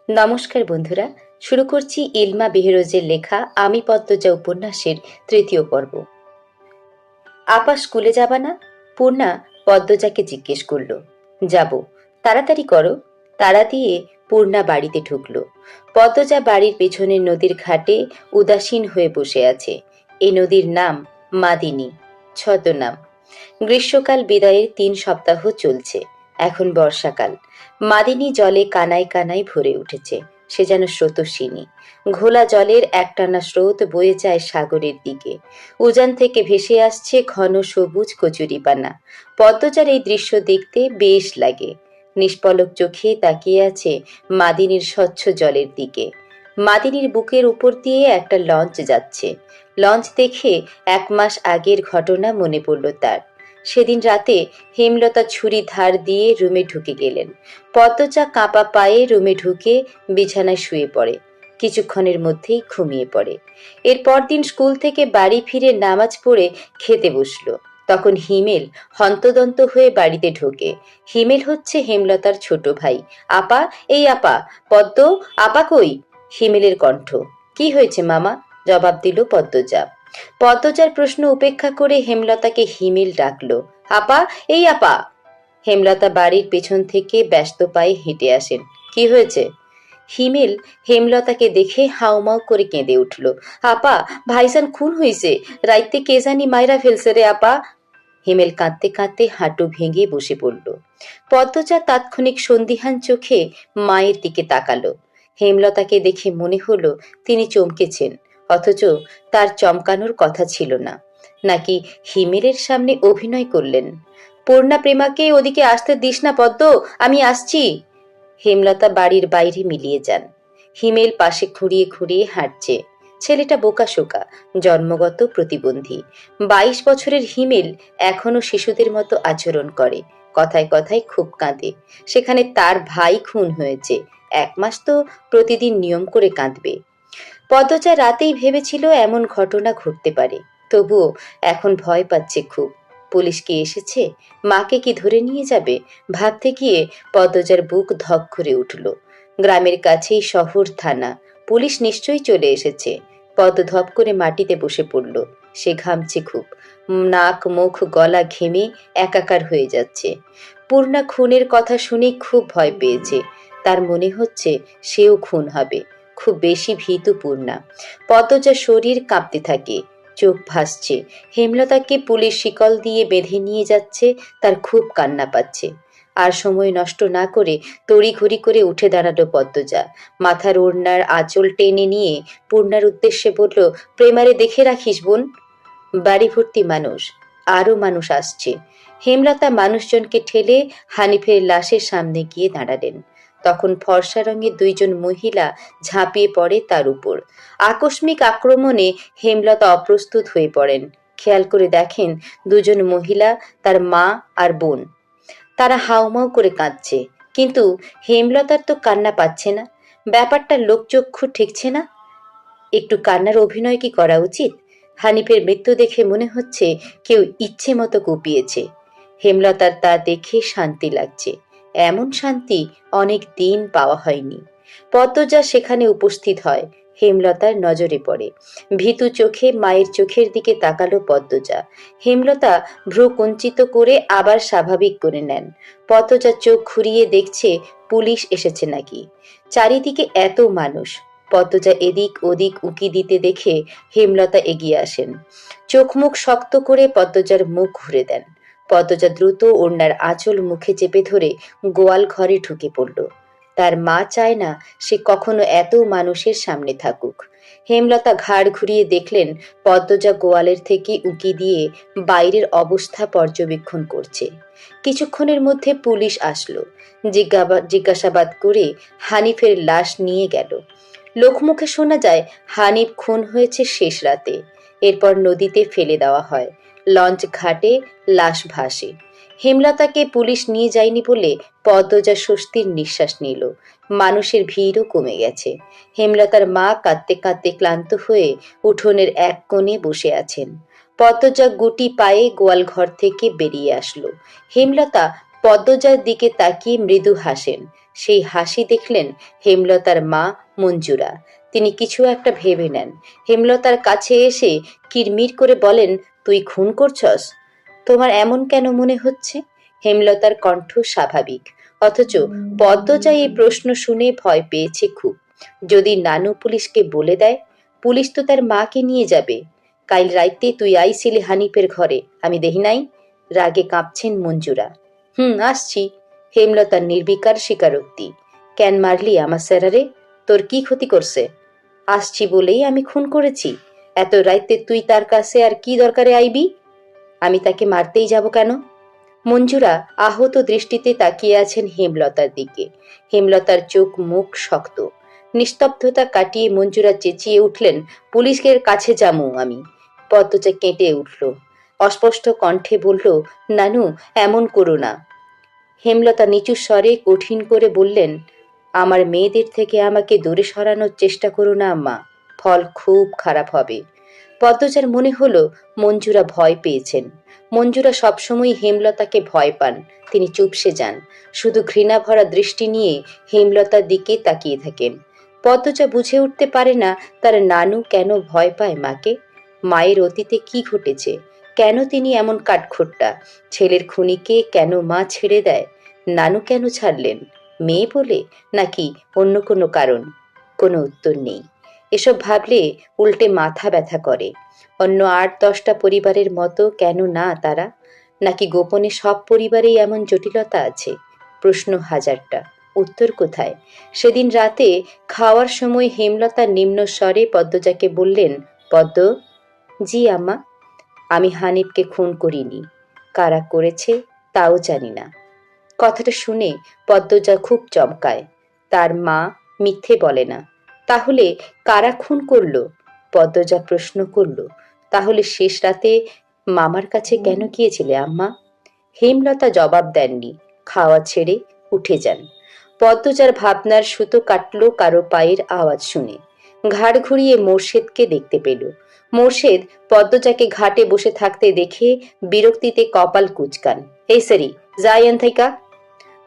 নমস্কার বন্ধুরা, শুরু করছি ইলমা বেহেরোজের লেখা আমি পদ্মজা উপন্যাসের তৃতীয় পর্ব। আপা স্কুলে যাবা না? পূর্ণা পদ্মজাকে জিজ্ঞেস করল। যাব। তাড়াতাড়ি করো। তাড়া দিয়ে পূর্ণা বাড়িতে ঢুকলো। পদ্মজা বাড়ির পেছনের নদীর ঘাটে উদাসীন হয়ে বসে আছে। এই নদীর নাম মাদিনী, ছদ্মনাম। গ্রীষ্মকাল বিদায়ের ৩ সপ্তাহ চলছে। এখন বর্ষাকাল। মাদিনী জলে কানায় কানায় ভরে উঠেছে। সে যেন স্রোতস্বিনী। ঘোলা জলের একটানা স্রোত বয়ে যায় সাগরের দিকে। উজান থেকে ভেসে আসছে ঘন সবুজ কচুরিপানা। পদ্মজার এই দৃশ্য দেখতে বেশ লাগে। নিষ্পলক চোখে তাকিয়ে আছে মাদিনীর স্বচ্ছ জলের দিকে। মাদিনীর বুকের উপর দিয়ে একটা লঞ্চ যাচ্ছে। লঞ্চ দেখে ১ মাস আগের ঘটনা মনে পড়ল তার। সেদিন রাতে হেমলতা ছুরি ধার দিয়ে রুমে ঢুকে গেলেন। পদ্মজা কাঁপা পায়ে রুমে ঢুকে বিছানায় শুয়ে পড়ে। কিছুক্ষণের মধ্যেই ঘুমিয়ে পড়ে। এর পরদিন স্কুল থেকে বাড়ি ফিরে নামাজ পড়ে খেতে বসলো। তখন হিমেল হন্তদন্ত হয়ে বাড়িতে ঢোকে। হিমেল হচ্ছে হেমলতার ছোট ভাই। আপা, এই আপা, পদ্ম, আপা কই? হিমেলের কণ্ঠ। কি হয়েছে মামা? জবাব দিল পদ্মজা। পদ্মজার প্রশ্ন উপেক্ষা করে হেমলতাকে হিমেল ডাকলো। আপা, এই আপা। হেমলতা বাড়ির পেছন থেকে ব্যস্ত পায়ে হেঁটে আসেন। কি হয়েছে? হিমেল হেমলতাকে দেখে হাউমাউ করে কেঁদে উঠল। আপা, ভাইজান খুন হইছে। রাইতে কে জানি মাইরা ফেলছে রে আপা। হিমেল কাঁদতে কাঁদতে হাঁটু ভেঙে বসে পড়ল। পদ্মজা তাৎক্ষণিক সন্দিহান চোখে মায়ের দিকে তাকালো। হেমলতাকে দেখে মনে হলো তিনি চমকেছেন, অথচ তার চমকানোর কথা ছিল না। নাকি হিমেলের সামনে অভিনয় করলেন? পূর্ণা প্রেমাকে ওদিকে আসতে দিস না পদ্ম, আমি আসছি। হেমলতা বাড়ির বাইরে মিলিয়ে যান। হিমেল পাশে খুঁড়িয়ে খুঁড়িয়ে হাঁটছে। ছেলেটা বোকাশোকা, জন্মগত প্রতিবন্ধী। ২২ বছরের হিমেল এখনো শিশুদের মতো আচরণ করে। কথায় কথায় খুব কাঁদে। সেখানে তার ভাই খুন হয়েছে। ১ মাস তো প্রতিদিন নিয়ম করে কাঁদবে। পদ্মজা রাতেই ভেবেছিল এমন ঘটনা ঘটতে পারে। তবুও এখন ভয় পাচ্ছে খুব। পুলিশ কি এসেছে? মাকে কি ধরে নিয়ে যাবে? ভাবতে গিয়ে পদ্মজার বুক ধক করে উঠল। গ্রামের কাছেই শহর থানা। পুলিশ নিশ্চয়ই চলে এসেছে। পদ্ম ধপ করে মাটিতে বসে পড়ল। সে ঘামছে খুব। নাক, মুখ, গলা ঘেমে একাকার হয়ে যাচ্ছে। পূর্ণা খুনের কথা শুনে খুব ভয় পেয়েছে। তার মনে হচ্ছে সেও খুন হবে। খুব বেশি ভীতু পূর্ণা। পদ্মজার শরীর কাঁপতে থাকে, চোখ ভাসছে। হেমলতাকে পুলিশ শিকল দিয়ে বেঁধে নিয়ে যাচ্ছে, তার খুব কান্না পাচ্ছে। আর সময় নষ্ট না করে তড়িঘড়ি করে উঠে দাঁড়ালো পদ্মজা। মাথার ওড়নার আঁচল টেনে নিয়ে পূর্ণার উদ্দেশ্যে বলল, প্রেমারে দেখে রাখিস বোন। বাড়ি ভর্তি মানুষ, আরো মানুষ আসছে। হেমলতা মানুষজনকে ঠেলে হানিফের লাশের সামনে গিয়ে দাঁড়ালেন। তখন ফর্সা রঙের ২ জন মহিলা ঝাঁপিয়ে পড়ে তার উপর। আকস্মিক আক্রমণে হেমলতা অপ্রস্তুত হয়ে পড়েন। খেয়াল করে দেখেন ২ জন মহিলা তার মা আর বোন। তারা হাউমাউ করে কাঁদছে, কিন্তু হেমলতার তো কান্না পাচ্ছে না। ব্যাপারটা লোকচক্ষু ঠেকছে না। একটু কান্নার অভিনয় কি করা উচিত? হানিফের মৃত্যু দেখে মনে হচ্ছে কেউ ইচ্ছে মতো কুপিয়েছে। হেমলতার তা দেখে শান্তি লাগছে। এমন শান্তি অনেক দিন পাওয়া হয়নি। পদ্মজা সেখানে উপস্থিত হয়। হেমলতার নজরে পড়ে। ভীতু চোখে মায়ের চোখের দিকে তাকালো পদ্মজা। হেমলতা ভ্রু কুঞ্চিত করে আবার স্বাভাবিক করে নেন। পদ্মজা চোখ ঘুরিয়ে দেখছে পুলিশ এসেছে নাকি। চারিদিকে এত মানুষ। পদ্মজা এদিক ওদিক উঁকি দিতে দেখে হেমলতা এগিয়ে আসেন। চোখ মুখ শক্ত করে পদ্মজার মুখ ঘুরে দেন। পদ্মজা দ্রুত ওড়নার আঁচল মুখে চেপে ধরে গোয়াল ঘরে ঢুকে পড়ল। তার মা চায় না সে কখনো এত মানুষের সামনে থাকুক। হেমলতা ঘাড় ঘুরিয়ে দেখলেন পদ্মজা গোয়ালের থেকে উঁকি দিয়ে বাইরের অবস্থা পর্যবেক্ষণ করছে। কিছুক্ষণের মধ্যে পুলিশ আসলো। জিজ্ঞাসাবাদ করে হানিফের লাশ নিয়ে গেল। লোকমুখে শোনা যায় হানিফ খুন হয়েছে শেষ রাতে। এরপর নদীতে ফেলে দেওয়া হয়। লঞ্চ ঘাটে লাশ ভাসে। হেমলতাকে পুলিশ নিয়ে যায়নি বলে পদ্মজা স্বস্তির নিঃশ্বাস নিল। মানুষের ভিড়ও কমে গেছে। হেমলতার মা কাঁদতে কাঁদতে ক্লান্ত হয়ে উঠোনের এক কোণে বসে আছেন। পদ্মজা গুটি পায়ে গোয়াল ঘর থেকে বেরিয়ে আসলো। হেমলতা পদ্মজার দিকে তাকিয়ে মৃদু হাসেন। সেই হাসি দেখলেন হেমলতার মা মঞ্জুরা। তিনি কিছু একটা ভেবে নেন। হেমলতার কাছে এসে কিরমির করে বলেন, তুই খুন করছস? তোমার এমন কেন মনে হচ্ছে? হেমলতার কণ্ঠ স্বাভাবিক, অথচ পদ্মজা এই প্রশ্ন শুনে ভয় পেয়েছে খুব। যদি নানু পুলিশকে বলে দেয়? পুলিশ তো তার মাকে নিয়ে যাবে। কাল রাইতে তুই আইছিলি হানিফের ঘরে, আমি দেখি নাই? রাগে কাঁপছেন মঞ্জুরা। আসছি। হেমলতার নির্বিকার স্বীকারোক্তি। কেন মারলি আমার স্যারারে? তোর কি ক্ষতি করছে? আসছি বলেই আমি খুন করেছি। এত রাইতে তুই তার কাছে আর কি দরকারে আইবি? আমি তাকে মারতেই যাব কেন? মঞ্জুরা আহত দৃষ্টিতে তাকিয়ে আছেন হেমলতার দিকে। হেমলতার চোখ মুখ শক্ত। নিস্তব্ধতা কাটিয়ে মঞ্জুরা চেঁচিয়ে উঠলেন, পুলিশের কাছে যামু আমি। পদ্মজা কেঁটে উঠল। অস্পষ্ট কণ্ঠে বলল, নানু, এমন করো না। হেমলতা নিচু স্বরে কঠিন করে বললেন, আমার মেয়েদের থেকে আমাকে দূরে সরানোর চেষ্টা করো না আম্মা, ফল খুব খারাপ হবে। পদ্মজার মনে হলো মঞ্জুরা ভয় পেয়েছেন। মঞ্জুরা সবসময় হেমলতাকে ভয় পান। তিনি চুপসে যান, শুধু ঘৃণা ভরা দৃষ্টি নিয়ে হেমলতার দিকে তাকিয়ে থাকেন। পদ্মজা বুঝে উঠতে পারে না তার নানু কেন ভয় পায় মাকে। মায়ের অতীতে কি ঘটেছে? কেন তিনি এমন কাঠখোট্টা? ছেলের খুনিকে কেন মা ছেড়ে দেয়? নানু কেন ছাড়লেন? মেয়ে বলে, নাকি অন্য কোনো কারণ? কোনো উত্তর নেই। এসব ভাবলে উল্টে মাথা ব্যথা করে। অন্য ৮-১০টা পরিবারের মতো কেন না তারা? নাকি গোপনে সব পরিবারেই এমন জটিলতা আছে? প্রশ্ন হাজারটা, উত্তর কোথায়? সেদিন রাতে খাওয়ার সময় হেমলতা নিম্ন স্বরে পদ্মজাকে বললেন, পদ্ম। জি আম্মা। আমি হানিফকে খুন করিনি। কারা করেছে তাও জানি না। কথাটা শুনে পদ্মজা খুব চমকায়। তার মা মিথ্যে বলে না। তাহলে কারা খুন করলো? পদ্মজা প্রশ্ন করল, তাহলে শেষ রাতে মামার কাছে কেন গিয়েছিলে আম্মা? হেমলতা জবাব দেননি। খাওয়া ছেড়ে উঠে যান। পদ্মজার ভাবনার সুতো কাটল কারো পায়ের আওয়াজ শুনে। ঘাড় ঘুরিয়ে মোর্শেদকে দেখতে পেল। মোর্শেদ পদ্মজাকে ঘাটে বসে থাকতে দেখে বিরক্তিতে কপাল কুঁচকান। এই সারি, যাইয়েন থাইকা।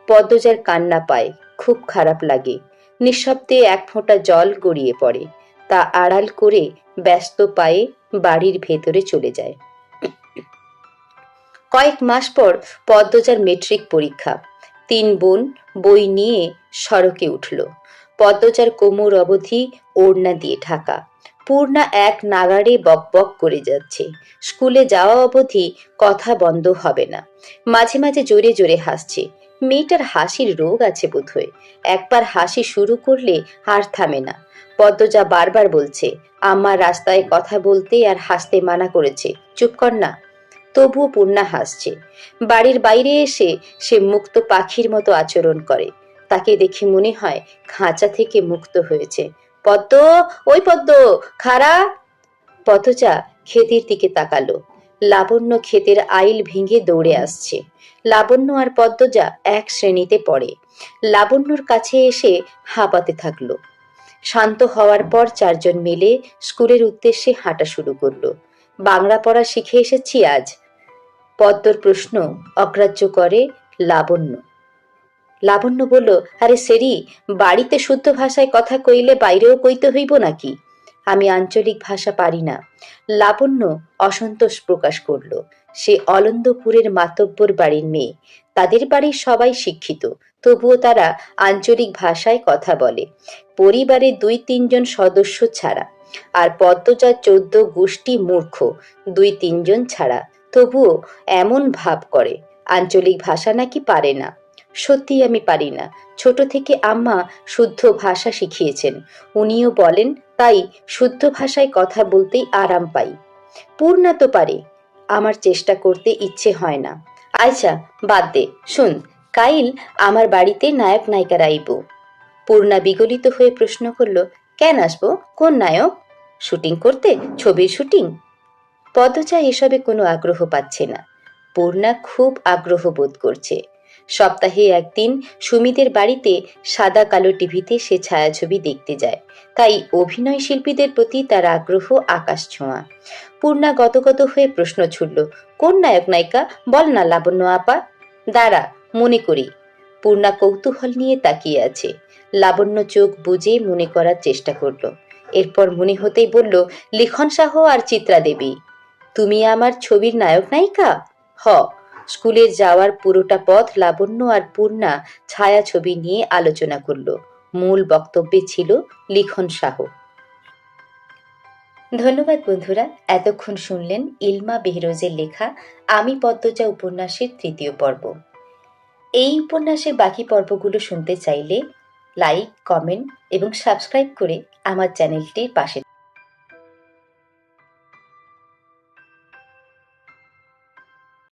পদ্মজার কান্না পায়, খুব খারাপ লাগে। নিঃশব্দে এক ফোঁটা জল গড়িয়ে পড়ে। তা আড়াল করে ব্যস্ত পায়ে বাড়ির ভেতরে চলে যায়। কয়েক মাস পর পদ্মজার মেট্রিক পরীক্ষা। ৩ বোন বই নিয়ে সড়কে উঠল। পদ্মজার কোমর অবধি ওড়না দিয়ে ঢাকা। পূর্ণা এক নাগাড়ে বকবক করে যাচ্ছে। স্কুলে যাওয়া অবধি কথা বন্ধ হবে না। মাঝে মাঝে জোরে জোরে হাসছে। মেয়েটার হাসির রোগ আছে বোধহয়। একবার হাসি শুরু করলে আর থামে না। পদ্মজা বারবার বলছে, আম্মা রাস্তায় কথা বলতে আর হাসতে মানা করেছে, চুপ কর না। তবুও পূর্ণা হাসছে। বাড়ির বাইরে এসে সে মুক্ত পাখির মতো আচরণ করে। তাকে দেখে মনে হয় খাঁচা থেকে মুক্ত হয়েছে। পদ্ম, ওই পদ্ম, খাড়া। পদ্মজা ক্ষেতের দিকে তাকালো। লাবণ্য ক্ষেতের আইল ভেঙে দৌড়ে আসছে। লাবণ্য আর পদ্মজা এক শ্রেণীতে পড়ে। লাবণ্যর কাছে এসে হাঁপাতে থাকলো। শান্ত হওয়ার পর ৪ জন মিলে স্কুলের উদ্দেশ্যে হাঁটা শুরু করলো। বাংলা পড়া শিখে এসেছি আজ। পদ্মর প্রশ্ন অগ্রাহ্য করে লাবণ্য। লাবণ্য বলল, আরে সেরি, বাড়িতে শুদ্ধ ভাষায় কথা কইলে বাইরেও কইতে হইব নাকি? আমি আঞ্চলিক ভাষা পারি না। লাবণ্য অসন্তোষ প্রকাশ করল। সে অলন্দপুরের মাতব্বর বাড়ির মেয়ে। তাদের বাড়ির সবাই শিক্ষিত, তবুও তারা আঞ্চলিক ভাষায় কথা বলে, পরিবারে ২-৩ জন সদস্য ছাড়া। আর পদ্মজার ১৪ গোষ্ঠী মূর্খ, ২-৩ জন ছাড়া। তবুও এমন ভাব করে আঞ্চলিক ভাষা নাকি পারে না। সত্যি আমি পারি না। ছোট থেকে আম্মা শুদ্ধ ভাষা শিখিয়েছেন। উনিও বলেন, তাই শুদ্ধ ভাষায় কথা বলতেই আরাম পাই। পূর্ণা তো পারে, আমার চেষ্টা করতে ইচ্ছে হয় না। আচ্ছা বাদ দে, শুন, কাইল আমার বাড়িতে নায়ক নায়িকার আইব। পূর্ণা বিগলিত হয়ে প্রশ্ন করল, কেন আসবো? কোন নায়ক? শুটিং করতে? ছবির শুটিং? পদ্মজা এসবে কোনো আগ্রহ পাচ্ছে না। পূর্ণা খুব আগ্রহ বোধ করছে। সপ্তাহে একদিন সুমিদের বাড়িতে সাদা কালো টিভিতে সে ছায়াছবি দেখতে যায়। তাই অভিনয় শিল্পীদের প্রতি তার আগ্রহ আকাশ ছোঁয়া। পূর্ণা গদগদ হয়ে প্রশ্ন ছুড়ল, কোন নায়ক নায়িকা? বল না লাবণ্য আপা। দাঁড়া, মনে করি। পূর্ণা কৌতূহল নিয়ে তাকিয়ে আছে। লাবণ্য চোখ বুজে মনে করার চেষ্টা করলো। এরপর মনে হতেই বলল, লিখন সাহ আর চিত্রা দেবী। তুমি আমার ছবির নায়ক নায়িকা? হ। স্কুলে যাওয়ার পুরোটা পথ লাবণ্য আর পূর্ণা ছায়াছবি নিয়ে আলোচনা করলো। মূল বক্তব্যে ছিল লিখন সাহ। ধন্যবাদ বন্ধুরা, এতক্ষণ শুনলেন ইলমা বেহরোজের লেখা আমি পদ্মজা উপন্যাসের ৩য় পর্ব। এই উপন্যাসের বাকি পর্বগুলো শুনতে চাইলে লাইক, কমেন্ট এবং সাবস্ক্রাইব করে আমার চ্যানেলটির পাশে